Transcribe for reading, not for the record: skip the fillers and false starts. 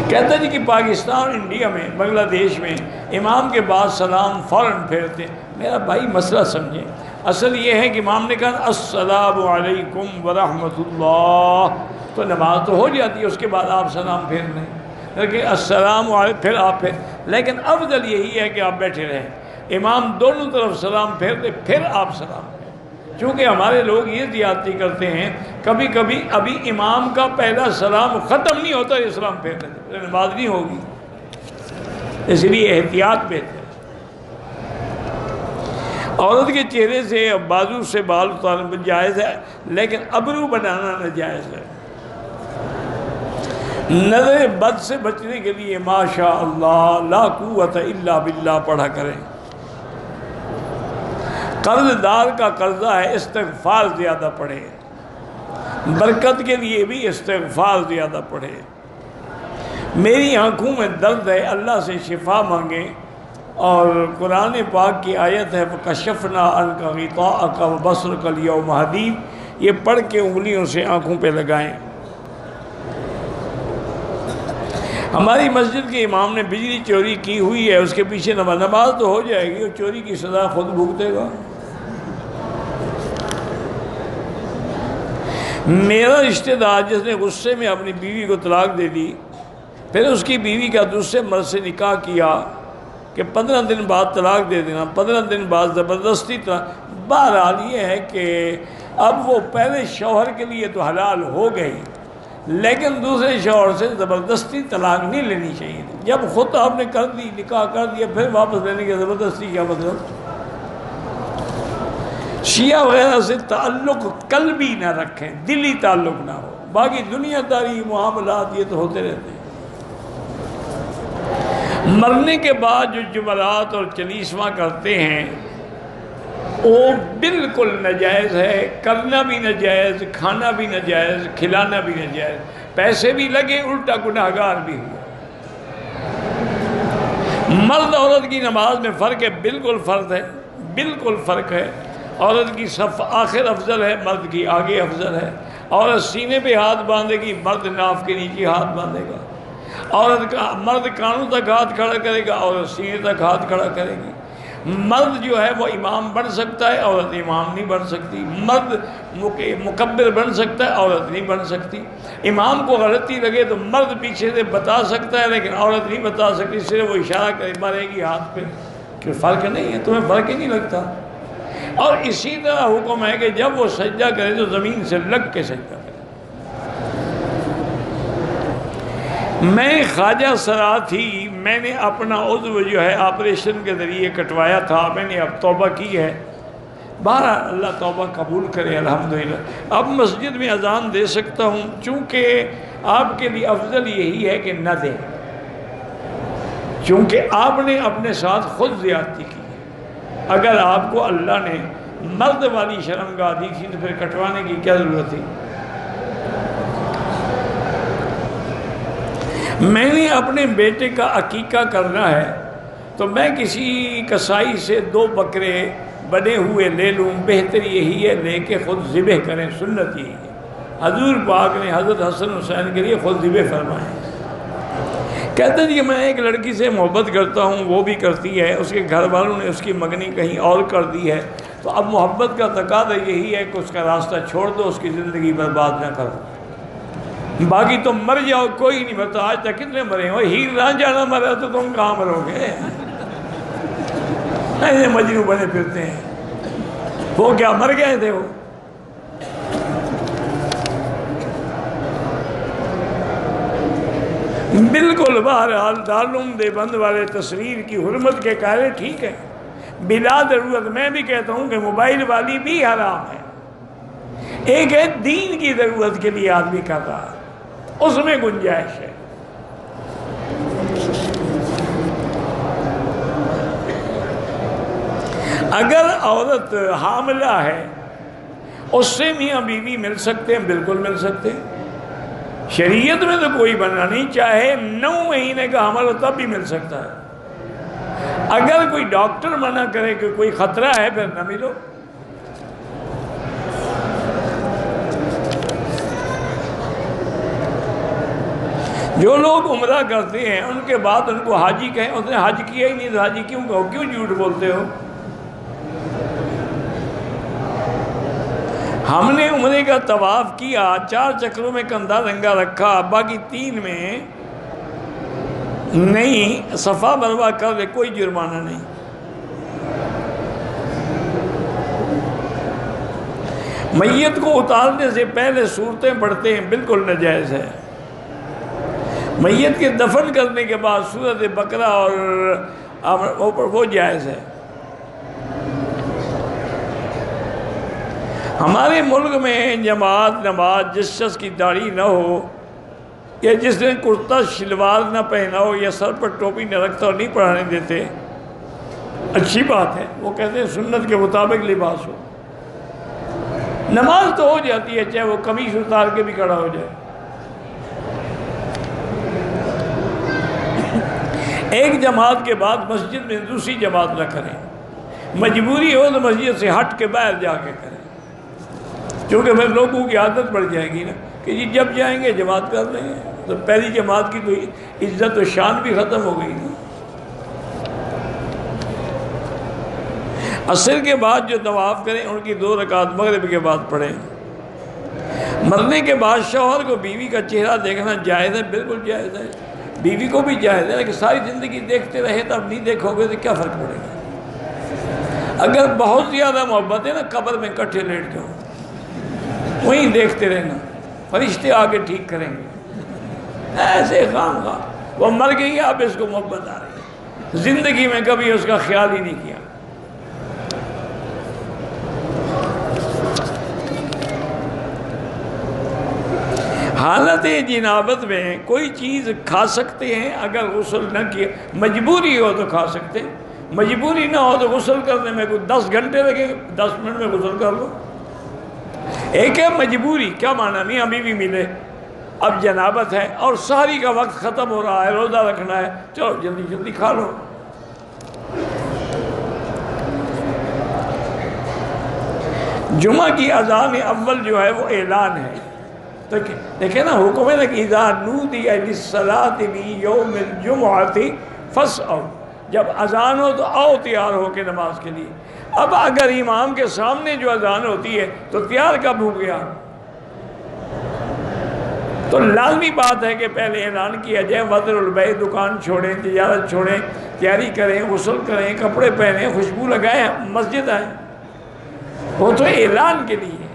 کہتا ہے جی کہ پاکستان، انڈیا میں، بنگلہ دیش میں امام کے بعد سلام فوراً پھیرتے ہیں۔ میرا بھائی مسئلہ سمجھیں، اصل یہ ہے کہ امام نے کہا السلام علیکم ورحمۃ اللہ، تو نماز تو ہو جاتی ہے، اس کے بعد آپ سلام پھیر لیں، لیکن السلام علیکم پھر آپ پھر، لیکن افضل یہی ہے کہ آپ بیٹھے رہیں، امام دونوں طرف سلام پھیر دے پھر آپ سلام پھیریں۔ چونکہ ہمارے لوگ یہ زیادتی کرتے ہیں، کبھی کبھی ابھی امام کا پہلا سلام ختم نہیں ہوتا یہ سلام پھیر دیتے، نماز نہیں ہوگی، اس لیے احتیاط بہتر ہے۔ عورت کے چہرے سے بازو سے بال اتارنا جائز ہے، لیکن ابرو بنانا ناجائز ہے۔ نظر بد سے بچنے کے لیے ماشاء اللہ لا قوت الا باللہ پڑھا کریں۔ قرض دار کا قرضہ ہے، استغفار زیادہ پڑھے، برکت کے لیے بھی استغفار زیادہ پڑھے۔ میری آنکھوں میں درد ہے، اللہ سے شفا مانگیں، اور قرآن پاک کی آیت ہے فَكَشَفْنَا عَنْكَ غِطَاءَكَ وَبَصَرَكَ الْيَوْمَ حَدِيدٌ، یہ پڑھ کے انگلیوں سے آنکھوں پہ لگائیں۔ ہماری مسجد کے امام نے بجلی چوری کی ہوئی ہے، اس کے پیچھے نماز تو ہو جائے گی، اور چوری کی سزا خود بھگتے گا۔ میرا رشتہ دار جس نے غصے میں اپنی بیوی کو طلاق دے دی، پھر اس کی بیوی کا دوسرے مرد سے نکاح کیا کہ 15 دن بعد طلاق دے دینا، 15 دن بعد زبردستی طلاق۔ بہرحال یہ ہے کہ اب وہ پہلے شوہر کے لیے تو حلال ہو گئی، لیکن دوسرے شوہر سے زبردستی طلاق نہیں لینی چاہیے۔ جب خود آپ نے کر دی، نکاح کر دیا، پھر واپس لینے کی زبردستی کیا مطلب؟ شیعہ وغیرہ سے تعلق قلبی نہ رکھیں، دلی تعلق نہ ہو، باقی دنیا داری معاملات یہ تو ہوتے رہتے ہیں۔ مرنے کے بعد جو جمعرات اور چلیسواں کرتے ہیں وہ بالکل ناجائز ہے، کرنا بھی ناجائز، کھانا بھی ناجائز، کھلانا بھی ناجائز، پیسے بھی لگے، الٹا گناہگار بھی ہوا۔ مرد عورت کی نماز میں فرق ہے، بالکل فرق ہے، بالکل فرق ہے۔ عورت کی صف آخر افضل ہے، مرد کی آگے افضل ہے۔ عورت سینے پہ ہاتھ باندھے گی، مرد ناف کے نیچے ہاتھ باندھے گا۔ مرد کانوں تک ہاتھ کھڑا کرے گا، عورت سینے تک ہاتھ کھڑا کرے گی۔ مرد جو ہے وہ امام بن سکتا ہے، عورت امام نہیں بن سکتی۔ مرد مکبر بن سکتا ہے، عورت نہیں بن سکتی۔ امام کو غلطی لگے تو مرد پیچھے سے بتا سکتا ہے، لیکن عورت نہیں بتا سکتی، صرف وہ اشارہ کرے مارے گی ہاتھ پہ، کہ فرق نہیں ہے، تمہیں فرق ہی نہیں لگتا۔ اور اسی طرح حکم ہے کہ جب وہ سجدہ کرے تو زمین سے لگ کے سجدہ کرے۔ میں خواجہ سرا تھی، میں نے اپنا عضو جو ہے آپریشن کے ذریعے کٹوایا تھا، میں نے اب توبہ کی ہے، بہرحال اللہ توبہ قبول کرے الحمدللہ۔ اب مسجد میں اذان دے سکتا ہوں، چونکہ آپ کے لیے افضل یہی ہے کہ نہ دیں، چونکہ آپ نے اپنے ساتھ خود زیادتی کی۔ اگر آپ کو اللہ نے مرد والی شرمگاہ دی تھی تو پھر کٹوانے کی کیا ضرورت تھی؟ میں نے اپنے بیٹے کا عقیقہ کرنا ہے تو میں کسی کسائی سے 2 بکرے بنے ہوئے لے لوں، بہتر یہی ہے لے کے خود ذبح کریں، سنت یہی ہے۔ حضور پاک نے حضرت حسن حسین کے لیے خود ذبح فرمائے۔ کہتے ہیں کہ میں ایک لڑکی سے محبت کرتا ہوں، وہ بھی کرتی ہے، اس کے گھر والوں نے اس کی منگنی کہیں اور کر دی ہے، تو اب محبت کا تقاضا یہی ہے کہ اس کا راستہ چھوڑ دو، اس کی زندگی برباد نہ کرو، باقی تم مر جاؤ، کوئی نہیں مرتا۔ آج تک کتنے مرے ہیں؟ ہیر رانجھا نہ مرا تو تم کہاں مرو گے؟ ایسے مجنوں بنے پھرتے ہیں، وہ کیا مر گئے تھے؟ وہ بالکل بہرحال دارالعلوم دیوبند والے تصویر کی حرمت کے قائل ٹھیک ہے، بلا ضرورت۔ میں بھی کہتا ہوں کہ موبائل والی بھی حرام ہے۔ ایک ہے دین کی ضرورت کے لیے آدمی کر رہا ہے، اس میں گنجائش ہے۔ اگر عورت حاملہ ہے اس سے میاں بیوی مل سکتے ہیں، بالکل مل سکتے ہیں، شریعت میں تو کوئی بننا نہیں، چاہے 9 مہینے کا حمل ہو تب بھی مل سکتا ہے۔ اگر کوئی ڈاکٹر منع کرے کہ کوئی خطرہ ہے پھر نہ ملو۔ جو لوگ عمرہ کرتے ہیں ان کے بعد ان کو حاجی کہیں، اس نے حج کیا ہی نہیں تو حاجی کیوں کہو، کیوں جھوٹ بولتے ہو؟ ہم نے عمرے کا طواف کیا، 4 چکروں میں کندھا ننگا رکھا، باقی 3 میں نہیں، صفا مروہ کر لے، کوئی جرمانہ نہیں۔ میت کو اتارنے سے پہلے صورتیں پڑھتے ہیں، بالکل ناجائز ہے۔ میت کے دفن کرنے کے بعد سورۃ بقرہ اور وہ جائز ہے۔ ہمارے ملک میں جماعت نماز جس شخص کی داڑھی نہ ہو یا جس نے کرتا شلوار نہ پہنا ہو یا سر پر ٹوپی نہ رکھتا اور نہیں پڑھانے دیتے، اچھی بات ہے، وہ کہتے ہیں سنت کے مطابق لباس ہو، نماز تو ہو جاتی ہے چاہے وہ قمیص اتار کے بھی کھڑا ہو جائے۔ ایک جماعت کے بعد مسجد میں دوسری جماعت نہ کریں، مجبوری ہو تو مسجد سے ہٹ کے باہر جا کے کریں، کیونکہ پھر لوگوں کی عادت بڑھ جائے گی نا کہ جی جب جائیں گے جماعت کر لیں گے، تو پہلی جماعت کی تو عزت و شان بھی ختم ہو گئی نا۔ عصر کے بعد جو طواف کریں ان کی 2 رکعت مغرب کے بعد پڑھیں۔ مرنے کے بعد شوہر کو بیوی کا چہرہ دیکھنا جائز ہے، بالکل جائز ہے، بیوی کو بھی جائز ہے، لیکن ساری زندگی دیکھتے رہے تو اب نہیں دیکھو گے تو کیا فرق پڑے گا؟ اگر بہت زیادہ محبت ہے نا، قبر میں کٹھے لیٹ جاؤ، وہیں دیکھتے رہنا، فرشتے آگے ٹھیک کریں گے، ایسے خام خواہ وہ مر گئی، اب اس کو محبت آ رہی ہے، زندگی میں کبھی اس کا خیال ہی نہیں کیا۔ حالت جنابت میں کوئی چیز کھا سکتے ہیں اگر غسل نہ کیا، مجبوری ہو تو کھا سکتے ہیں، مجبوری نہ ہو تو غسل کرنے میں کوئی 10 گھنٹے لگے، 10 منٹ میں غسل کر لو۔ ایک ہے مجبوری، کیا معنی؟ میاں بیوی ملے، اب جنابت ہے اور سحری کا وقت ختم ہو رہا ہے، روزہ رکھنا ہے، چلو جلدی جلدی کھا لو۔ جمعہ کی اذان اول جو ہے وہ اعلان ہے، تو دیکھیں نا حکم ہے نا کہ اذا نودی للصلاۃ من یوم الجمعۃ فاسعوا، جب اذان ہو تو آؤ تیار ہو کے نماز کے لیے۔ اب اگر امام کے سامنے جو اذان ہوتی ہے تو تیار کب ہو گیا؟ تو لازمی بات ہے کہ پہلے اعلان کیا جائے، وذر البیع، دکان چھوڑیں، تجارت چھوڑیں، تیاری کریں، غسل کریں، کپڑے پہنیں، خوشبو لگائیں، مسجد آئیں، وہ تو اعلان کے لیے۔